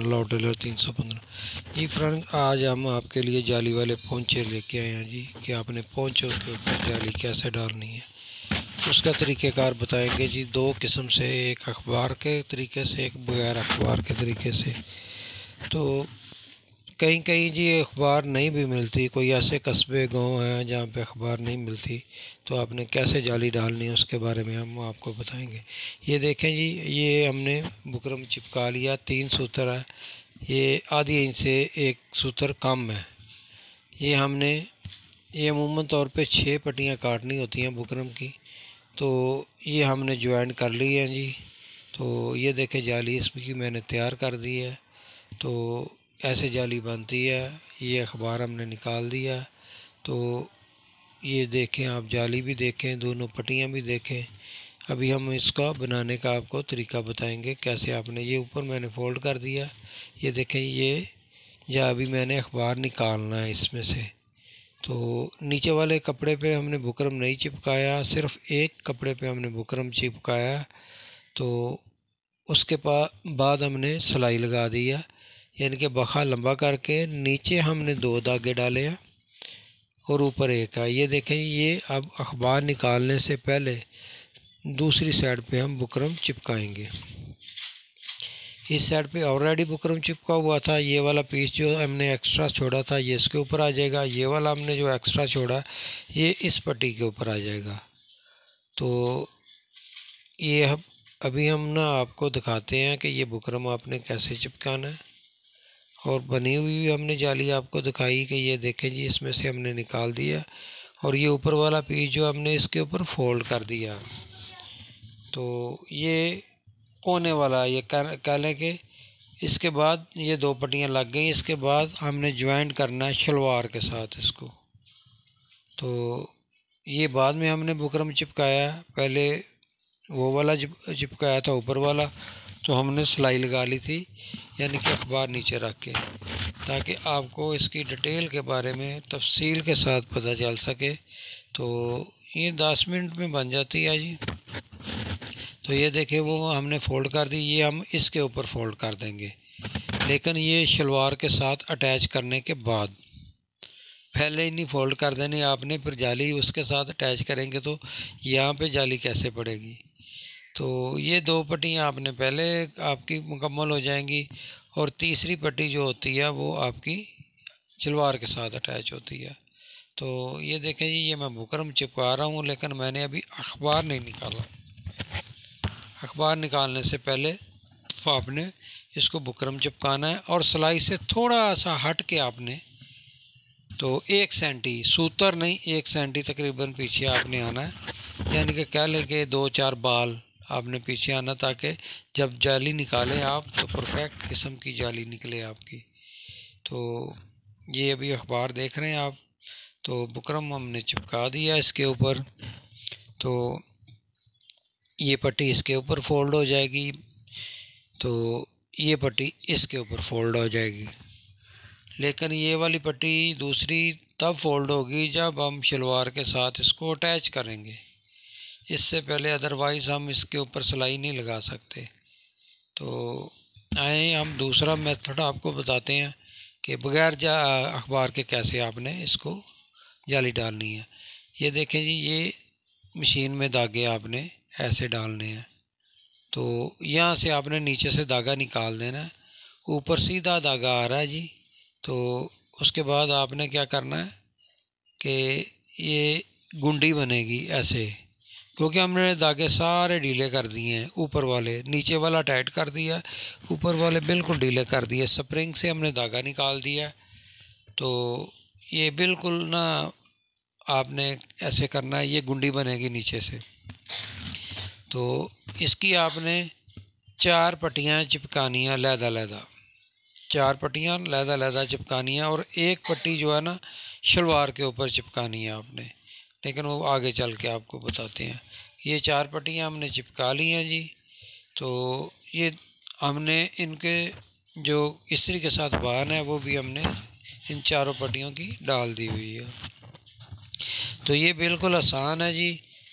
Channel outdoor 315 जी। Friend, आज हम आपके लिए जाली वाले पोंचे लेके आए हैं जी कि आपने पोंचों के ऊपर जाली कैसे डालनी है, उसका तरीक़ेकार बताएंगे जी। दो किस्म से, एक अखबार के तरीके से, एक बगैर अखबार के तरीके से। तो कहीं कहीं जी अखबार नहीं भी मिलती, कोई ऐसे कस्बे गांव हैं जहाँ पे अखबार नहीं मिलती, तो आपने कैसे जाली डालनी है उसके बारे में हम आपको बताएंगे। ये देखें जी, ये हमने बुकरम चिपका लिया। 3 सूत्र है, ये आधी इंच से एक सूत्र कम है। ये अमूमन तौर पे 6 पट्टियाँ काटनी होती हैं बुकरम की, तो ये हमने ज्वाइन कर ली है जी। तो ये देखें जाली इसकी मैंने तैयार कर दी है। तो ऐसे जाली बनती है। ये अखबार हमने निकाल दिया। तो ये देखें, आप जाली भी देखें, दोनों पट्टियाँ भी देखें। अभी हम इसका बनाने का आपको तरीका बताएंगे कैसे आपने, ये ऊपर मैंने फोल्ड कर दिया। ये देखें, ये या अभी मैंने अखबार निकालना है इसमें से। तो नीचे वाले कपड़े पे हमने बुकरम नहीं चिपकाया, सिर्फ एक कपड़े पे हमने बुकरम चिपकाया। तो उसके बाद हमने सिलाई लगा दी है, यानी कि बखा लंबा करके नीचे हमने 2 धागे डाले हैं और ऊपर एक है। ये देखें, ये अब अखबार निकालने से पहले दूसरी साइड पे हम बुकरम चिपकाएंगे। इस साइड पे ऑलरेडी बुकरम चिपका हुआ था। ये वाला पीस जो हमने एक्स्ट्रा छोड़ा था ये इसके ऊपर आ जाएगा। ये वाला हमने जो एक्स्ट्रा छोड़ा ये इस पट्टी के ऊपर आ जाएगा। तो ये अभी हम ना आपको दिखाते हैं कि ये बुकरम आपने कैसे चिपकाना है। और बनी हुई हमने जाली आपको दिखाई कि ये देखें जी, इसमें से हमने निकाल दिया और ये ऊपर वाला पीस जो हमने इसके ऊपर फोल्ड कर दिया। तो ये कोने वाला, ये कह लें कि इसके बाद ये 2 पट्टियाँ लग गई। इसके बाद हमने ज्वाइंट करना है शलवार के साथ इसको। तो ये बाद में हमने बुकरम चिपकाया, पहले वो वाला चिपकाया था ऊपर वाला। तो हमने सिलाई लगा ली थी, यानी कि अखबार नीचे रख के, ताकि आपको इसकी डिटेल के बारे में तफसील के साथ पता चल सके। तो ये 10 मिनट में बन जाती है जी। तो ये देखें, वो हमने फ़ोल्ड कर दी। ये हम इसके ऊपर फ़ोल्ड कर देंगे, लेकिन ये शलवार के साथ अटैच करने के बाद। पहले ही नहीं फ़ोल्ड कर देनी आपने, फिर जाली उसके साथ अटैच करेंगे तो यहाँ पे जाली कैसे पड़ेगी। तो ये 2 पट्टियाँ आपने पहले आपकी मुकम्मल हो जाएंगी और तीसरी पट्टी जो होती है वो आपकी शलवार के साथ अटैच होती है। तो ये देखें जी, ये मैं बुकरम चिपका रहा हूँ, लेकिन मैंने अभी अखबार नहीं निकाला। अखबार निकालने से पहले आपने इसको बुकरम चिपकाना है और सिलाई से थोड़ा सा हट के आपने, तो 1 सेंटी, सूतर नहीं, 1 सेंटी तकरीबन पीछे आपने आना है। यानी कि कह लें कि 2-4 बाल आपने पीछे आना, ताकि जब जाली निकालें आप तो परफेक्ट किस्म की जाली निकले आपकी। तो ये अभी अखबार देख रहे हैं आप। तो बुकरम हमने चिपका दिया इसके ऊपर। तो ये पट्टी इसके ऊपर फोल्ड हो जाएगी, तो ये पट्टी इसके ऊपर फोल्ड हो जाएगी। लेकिन ये वाली पट्टी दूसरी तब फोल्ड होगी जब हम शलवार के साथ इसको अटैच करेंगे। इससे पहले अदरवाइज़ हम इसके ऊपर सिलाई नहीं लगा सकते। तो आए हम दूसरा मेथड आपको बताते हैं कि बग़ैर अखबार के कैसे आपने इसको जाली डालनी है। ये देखें जी, ये मशीन में धागे आपने ऐसे डालने हैं। तो यहाँ से आपने नीचे से धागा निकाल देना है, ऊपर सीधा धागा आ रहा है जी। तो उसके बाद आपने क्या करना है कि ये गुंडी बनेगी ऐसे, क्योंकि हमने धागे सारे ढीले कर दिए हैं। ऊपर वाले, नीचे वाला टाइट कर दिया, ऊपर वाले बिल्कुल ढीले कर दिए। स्प्रिंग से हमने धागा निकाल दिया। तो ये बिल्कुल ना आपने ऐसे करना है, ये गुंडी बनेगी नीचे से। तो इसकी आपने 4 पट्टियाँ चिपकानी है, लहदा 4 पट्टियाँ लहदा चिपकानी है और एक पट्टी जो है ना शलवार के ऊपर चिपकानी है आपने, लेकिन वो आगे चल के आपको बताते हैं। ये 4 पट्टियाँ हमने चिपका ली हैं जी। तो ये हमने इनके जो इस्त्री के साथ बान है वो भी हमने इन चारों पट्टियों की डाल दी हुई है। तो ये बिल्कुल आसान है जी।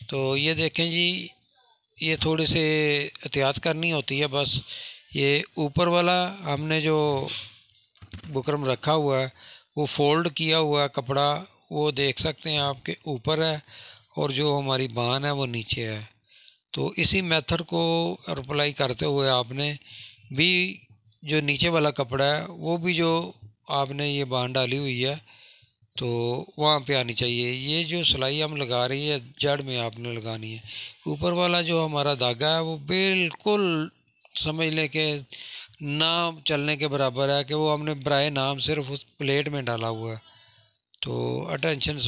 तो ये देखें जी, ये थोड़ी से एहतियात करनी होती है बस। ये ऊपर वाला हमने जो बुकरम रखा हुआ है वो फोल्ड किया हुआ कपड़ा वो देख सकते हैं आपके ऊपर है, और जो हमारी बान है वो नीचे है। तो इसी मेथड को अप्लाई करते हुए आपने भी जो नीचे वाला कपड़ा है वो भी जो आपने ये बान डाली हुई है तो वहाँ पे आनी चाहिए। ये जो सिलाई हम लगा रही है जड़ में आपने लगानी है। ऊपर वाला जो हमारा धागा है वो बिल्कुल समझ लें कि ना चलने के बराबर है, कि वो हमने बराए नाम सिर्फ उस प्लेट में डाला हुआ है। तो अटेंशन,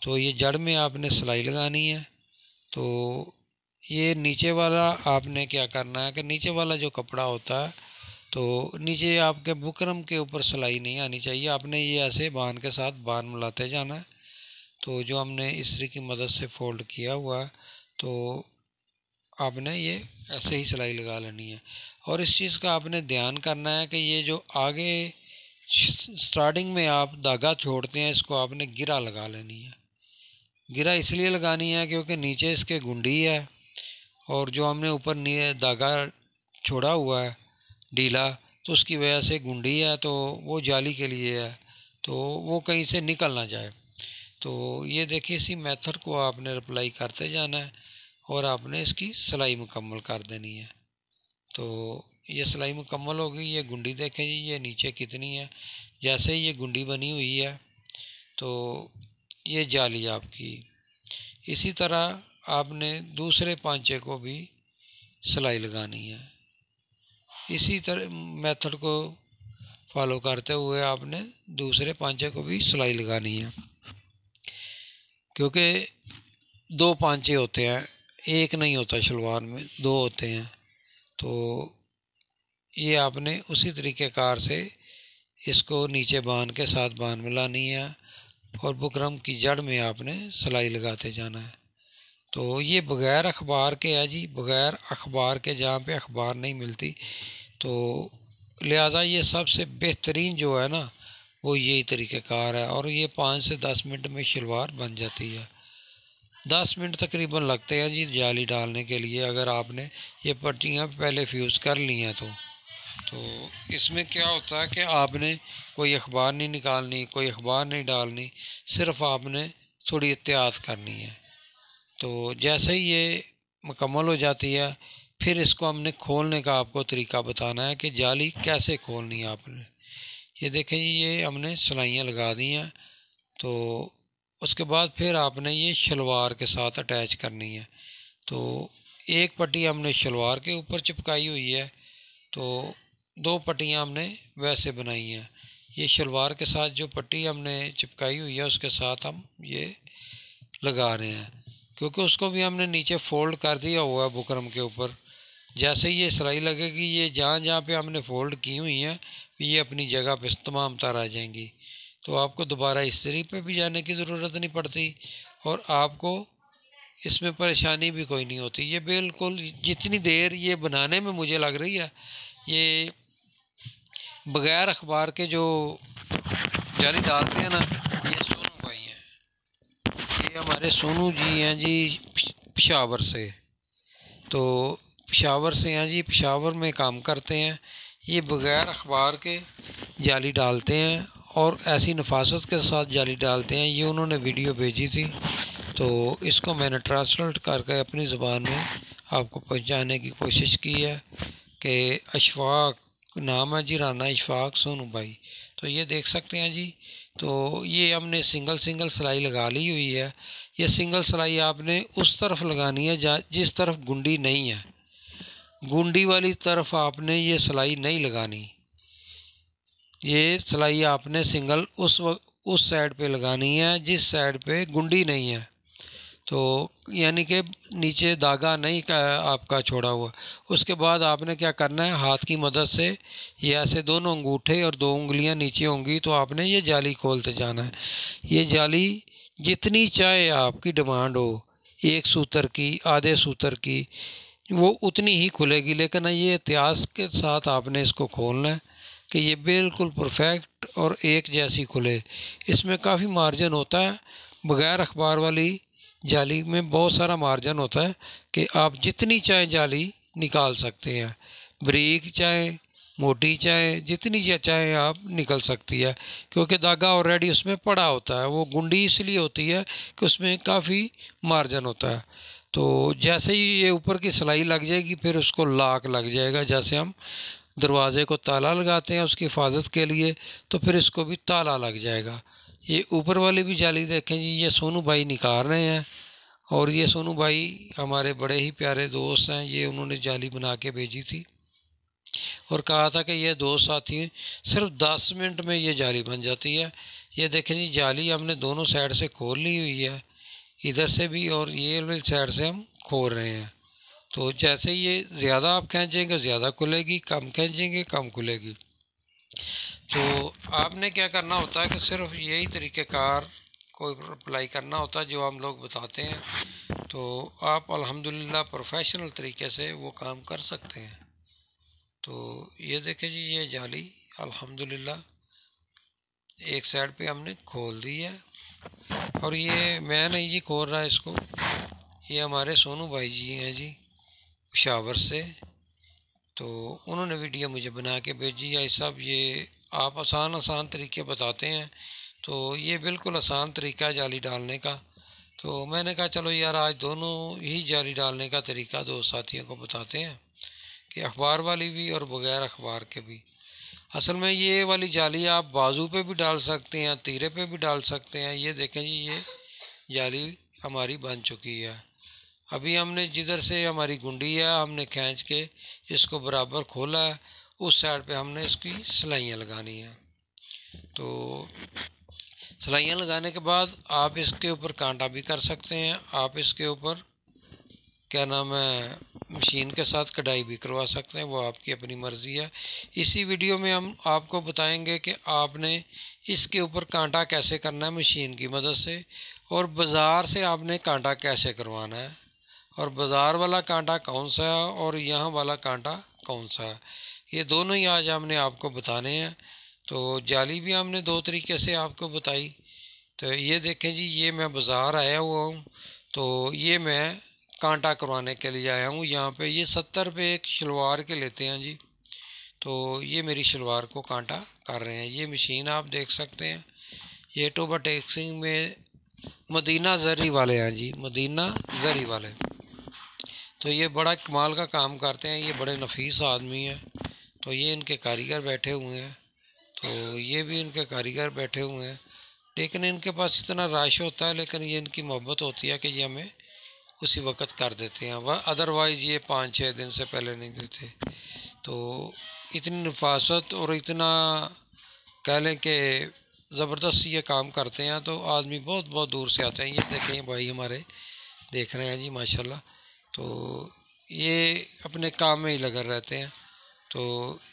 तो ये जड़ में आपने सिलाई लगानी है। तो ये नीचे वाला आपने क्या करना है कि नीचे वाला जो कपड़ा होता है तो नीचे आपके बुकरम के ऊपर सिलाई नहीं आनी चाहिए, आपने ये ऐसे बान के साथ बान मिलाते जाना है। तो जो हमने इस्त्री की मदद से फोल्ड किया हुआ है तो आपने ये ऐसे ही सिलाई लगा लेनी है। और इस चीज़ का आपने ध्यान करना है कि ये जो आगे स्टार्टिंग में आप धागा छोड़ते हैं इसको आपने गिरा लगा लेनी है। गिरा इसलिए लगानी है क्योंकि नीचे इसके गुंडी है, और जो हमने ऊपर धागा छोड़ा हुआ है ढीला तो उसकी वजह से गुंडी है, तो वो जाली के लिए है, तो वो कहीं से निकल ना जाए। तो ये देखिए इसी मेथड को आपने अप्लाई करते जाना है और आपने इसकी सिलाई मुकम्मल कर देनी है। तो ये सिलाई मुकम्मल हो गई। ये गुंडी देखें जी, ये नीचे कितनी है। जैसे ये गुंडी बनी हुई है तो ये जाली आपकी। इसी तरह आपने दूसरे पांचे को भी सिलाई लगानी है। इसी तरह मेथड को फॉलो करते हुए आपने दूसरे पांचे को भी सिलाई लगानी है, क्योंकि दो पांचे होते हैं, एक नहीं होता शलवार में, दो होते हैं। तो ये आपने उसी तरीके कार से इसको नीचे बान के साथ बान मिलानी है और बुकरम की जड़ में आपने सिलाई लगाते जाना है। तो ये बग़ैर अखबार के है जी, बग़ैर अखबार के, जहाँ पे अखबार नहीं मिलती। तो लिहाजा ये सबसे बेहतरीन जो है ना वो यही तरीक़ेकार है, और ये 5 से 10 मिनट में शलवार बन जाती है। 10 मिनट तकरीबन लगते हैं जी जाली डालने के लिए, अगर आपने ये पट्टियाँ पहले फ्यूज़ कर ली हैं तो इसमें क्या होता है कि आपने कोई अखबार नहीं निकालनी, कोई अखबार नहीं डालनी, सिर्फ़ आपने थोड़ी एहतियात करनी है। तो जैसे ही ये मुकम्मल हो जाती है फिर इसको हमने खोलने का आपको तरीका बताना है कि जाली कैसे खोलनी है आपने। ये देखें जी, ये हमने सिलाइयाँ लगा दी हैं। तो उसके बाद फिर आपने ये शलवार के साथ अटैच करनी है। तो एक पट्टी हमने शलवार के ऊपर चिपकाई हुई है, तो 2 पट्टियाँ हमने वैसे बनाई हैं। ये शलवार के साथ जो पट्टी हमने चिपकाई हुई है उसके साथ हम ये लगा रहे हैं, क्योंकि उसको भी हमने नीचे फोल्ड कर दिया हुआ है बुकरम के ऊपर। जैसे ही ये सिलाई लगेगी ये जहाँ जहाँ पे हमने फ़ोल्ड की हुई हैं ये अपनी जगह पे तमाम तार आ जाएंगी। तो आपको दोबारा इस्त्री पे भी जाने की ज़रूरत नहीं पड़ती और आपको इसमें परेशानी भी कोई नहीं होती। ये बिल्कुल जितनी देर ये बनाने में मुझे लग रही है, ये बग़ैर अखबार के जो जाली डालते हैं ना, ये सोनू भाई हैं, ये हमारे सोनू जी हैं जी पेशावर से। तो पेशावर से हैं जी, पेशावर में काम करते हैं। ये बग़ैर अखबार के जाली डालते हैं और ऐसी नफासत के साथ जाली डालते हैं। ये उन्होंने वीडियो भेजी थी तो इसको मैंने ट्रांसलेट करके अपनी ज़ुबान में आपको पहुंचाने की कोशिश की है कि अशफाक नाम है जी, राना इशफाक सोनू भाई। तो ये देख सकते हैं जी। तो ये हमने सिंगल सिलाई लगा ली हुई है। ये सिंगल सिलाई आपने उस तरफ लगानी है जिस तरफ गुंडी नहीं है, गुंडी वाली तरफ आपने ये सिलाई नहीं लगानी। ये सिलाई आपने सिंगल उस साइड पे लगानी है जिस साइड पे गुंडी नहीं है। तो यानी कि नीचे धागा नहीं का आपका छोड़ा हुआ। उसके बाद आपने क्या करना है, हाथ की मदद से ये ऐसे दोनों अंगूठे और 2 उंगलियां नीचे होंगी तो आपने ये जाली खोलते जाना है। ये जाली जितनी चाहे आपकी डिमांड हो, 1 सूत्र की, आधे सूत्र की, वो उतनी ही खुलेगी। लेकिन ये इतिहास के साथ आपने इसको खोलना है कि ये बिल्कुल परफेक्ट और एक जैसी खुले। इसमें काफ़ी मार्जिन होता है। बग़ैर अखबार वाली जाली में बहुत सारा मार्जिन होता है कि आप जितनी चाहे जाली निकाल सकते हैं। बारीक चाहे मोटी चाहे जितनी चाहे आप निकल सकती है, क्योंकि धागा ऑलरेडी उसमें पड़ा होता है। वो गुंडी इसलिए होती है कि उसमें काफ़ी मार्जिन होता है। तो जैसे ही ये ऊपर की सिलाई लग जाएगी फिर उसको लॉक लग जाएगा। जैसे हम दरवाज़े को ताला लगाते हैं उसकी हिफाजत के लिए, तो फिर इसको भी ताला लग जाएगा। ये ऊपर वाली भी जाली देखें जी, ये सोनू भाई निकाल रहे हैं। और ये सोनू भाई हमारे बड़े ही प्यारे दोस्त हैं। ये उन्होंने जाली बना के भेजी थी और कहा था कि ये दोस्त साथी हैं, सिर्फ 10 मिनट में ये जाली बन जाती है। ये देखें जी, जाली हमने दोनों साइड से खोल ली हुई है, इधर से भी और ये वाली साइड से हम खोल रहे हैं। तो जैसे ये ज़्यादा आप खींचेंगे ज़्यादा खुलेगी, कम खींचेंगे कम खुलेगी। तो आपने क्या करना होता है कि सिर्फ यही तरीक़ेकार को अप्लाई करना होता है जो हम लोग बताते हैं, तो आप अल्हम्दुलिल्लाह प्रोफेशनल तरीके से वो काम कर सकते हैं। तो ये देखें जी, ये जाली अल्हम्दुलिल्लाह एक साइड पे हमने खोल दी है। और ये मैं नहीं जी खोल रहा इसको, ये हमारे सोनू भाई जी हैं जी शावर से। तो उन्होंने वीडियो मुझे बना के भेजी है। सब ये आप आसान तरीके बताते हैं, तो ये बिल्कुल आसान तरीका है जाली डालने का। तो मैंने कहा चलो यार आज दोनों ही जाली डालने का तरीका दो साथियों को बताते हैं, कि अखबार वाली भी और बग़ैर अखबार के भी। असल में ये वाली जाली आप बाजू पे भी डाल सकते हैं, तीरे पे भी डाल सकते हैं। ये देखें जी, ये जाली हमारी बन चुकी है। अभी हमने जिधर से हमारी गुंडी है हमने खींच के इसको बराबर खोला है, उस साइड पे हमने इसकी सिलाइयाँ लगानी है। तो सिलाइयाँ लगाने के बाद आप इसके ऊपर कांटा भी कर सकते हैं। आप इसके ऊपर क्या नाम है मशीन के साथ कढ़ाई भी करवा सकते हैं, वो आपकी अपनी मर्ज़ी है। इसी वीडियो में हम आपको बताएंगे कि आपने इसके ऊपर कांटा कैसे करना है मशीन की मदद से, और बाज़ार से आपने कांटा कैसे करवाना है, और बाज़ार वाला कांटा कौन सा है और यहाँ वाला कांटा कौन सा है। ये दोनों ही आज हमने आपको बताने हैं। तो जाली भी हमने दो तरीके से आपको बताई। तो ये देखें जी, ये मैं बाज़ार आया हुआ हूँ, तो ये मैं कांटा करवाने के लिए आया हूँ। यहाँ पे ये 70 रुपये एक शलवार के लेते हैं जी। तो ये मेरी शलवार को कांटा कर रहे हैं। ये मशीन आप देख सकते हैं, ये टोबा टेक्सिंग में मदीना ज़री वाले हैं जी, मदीना ज़री वाले। तो ये बड़ा कमाल का काम करते हैं, ये बड़े नफीस आदमी हैं। तो ये इनके कारीगर बैठे हुए हैं, तो ये भी इनके कारीगर बैठे हुए हैं। लेकिन इनके पास इतना रश होता है, लेकिन ये इनकी मोहब्बत होती है कि ये हमें उसी वक्त कर देते हैं, वह अदरवाइज़ ये 5-6 दिन से पहले नहीं देते। तो इतनी नफासत और इतना कह लें कि ज़बरदस्त ये काम करते हैं, तो आदमी बहुत बहुत दूर से आते हैं। ये देखें भाई हमारे देख रहे हैं जी माशाल्लाह। तो ये अपने काम में ही लगे रहते हैं। तो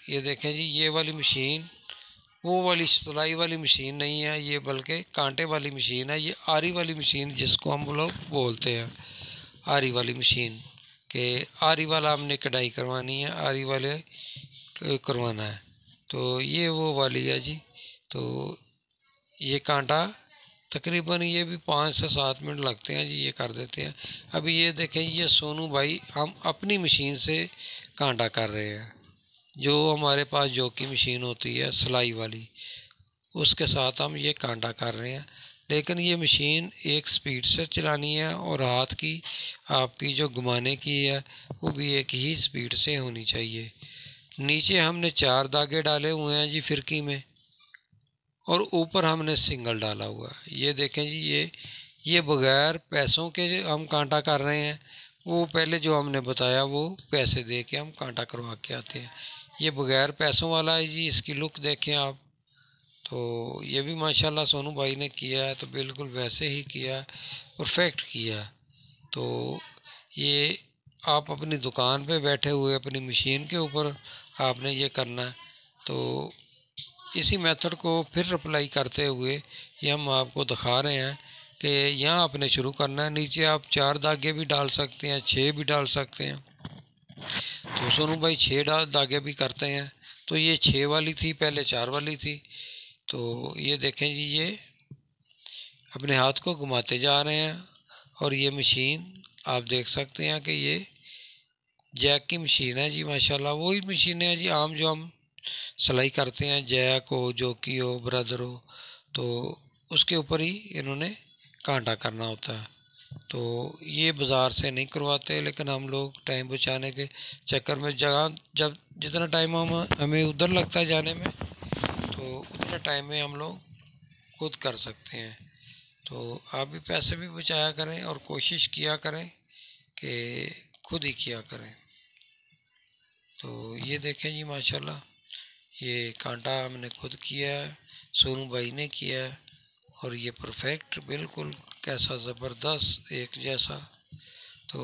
ये देखें जी, ये वाली मशीन वो वाली सिलाई वाली मशीन नहीं है ये, बल्कि कांटे वाली मशीन है। ये आरी वाली मशीन जिसको हम लोग बोलते हैं, आरी वाली मशीन के आरी वाला हमने कढ़ाई करवानी है, आरी वाले करवाना है। तो ये वो वाली है जी। तो ये कांटा तकरीबन ये भी 5 से 7 मिनट लगते हैं जी, ये कर देते हैं। अभी ये देखें, ये सोनू भाई हम अपनी मशीन से कांटा कर रहे हैं। जो हमारे पास जो की मशीन होती है सिलाई वाली, उसके साथ हम ये कांटा कर रहे हैं। लेकिन ये मशीन एक स्पीड से चलानी है और हाथ की आपकी जो घुमाने की है वो भी एक ही स्पीड से होनी चाहिए। नीचे हमने 4 धागे डाले हुए हैं जी फिरकी में, और ऊपर हमने सिंगल डाला हुआ है। ये देखें जी, ये बग़ैर पैसों के हम कांटा कर रहे हैं। वो पहले जो हमने बताया वो पैसे दे के हम कांटा करवा के आते हैं। ये बग़ैर पैसों वाला है जी, इसकी लुक देखें आप। तो ये भी माशाल्लाह सोनू भाई ने किया है, तो बिल्कुल वैसे ही किया है, परफेक्ट किया है। तो ये आप अपनी दुकान पे बैठे हुए अपनी मशीन के ऊपर आपने ये करना है। तो इसी मेथड को फिर अप्लाई करते हुए ये हम आपको दिखा रहे हैं कि यहाँ आपने शुरू करना है। नीचे आप 4 धागे भी डाल सकते हैं, 6 भी डाल सकते हैं। तो सोनू भाई 6 धागे भी करते हैं। तो ये 6 वाली थी, पहले 4 वाली थी। तो ये देखें जी, ये अपने हाथ को घुमाते जा रहे हैं और ये मशीन आप देख सकते हैं कि ये जैक की मशीन है जी माशाल्लाह। वही मशीनें हैं जी आम जो हम सिलाई करते हैं, जैक हो, जोकी हो, ब्रदर हो, तो उसके ऊपर ही इन्होंने कांटा करना होता है। तो ये बाज़ार से नहीं करवाते, लेकिन हम लोग टाइम बचाने के चक्कर में जगह जब जितना टाइम हमें उधर लगता है जाने में, तो उतने टाइम में हम लोग खुद कर सकते हैं। तो आप भी पैसे भी बचाया करें और कोशिश किया करें कि खुद ही किया करें। तो ये देखें जी माशाल्लाह, ये कांटा हमने खुद किया है, सोनू भाई ने किया है, और ये परफेक्ट बिल्कुल कैसा ज़बरदस्त एक जैसा। तो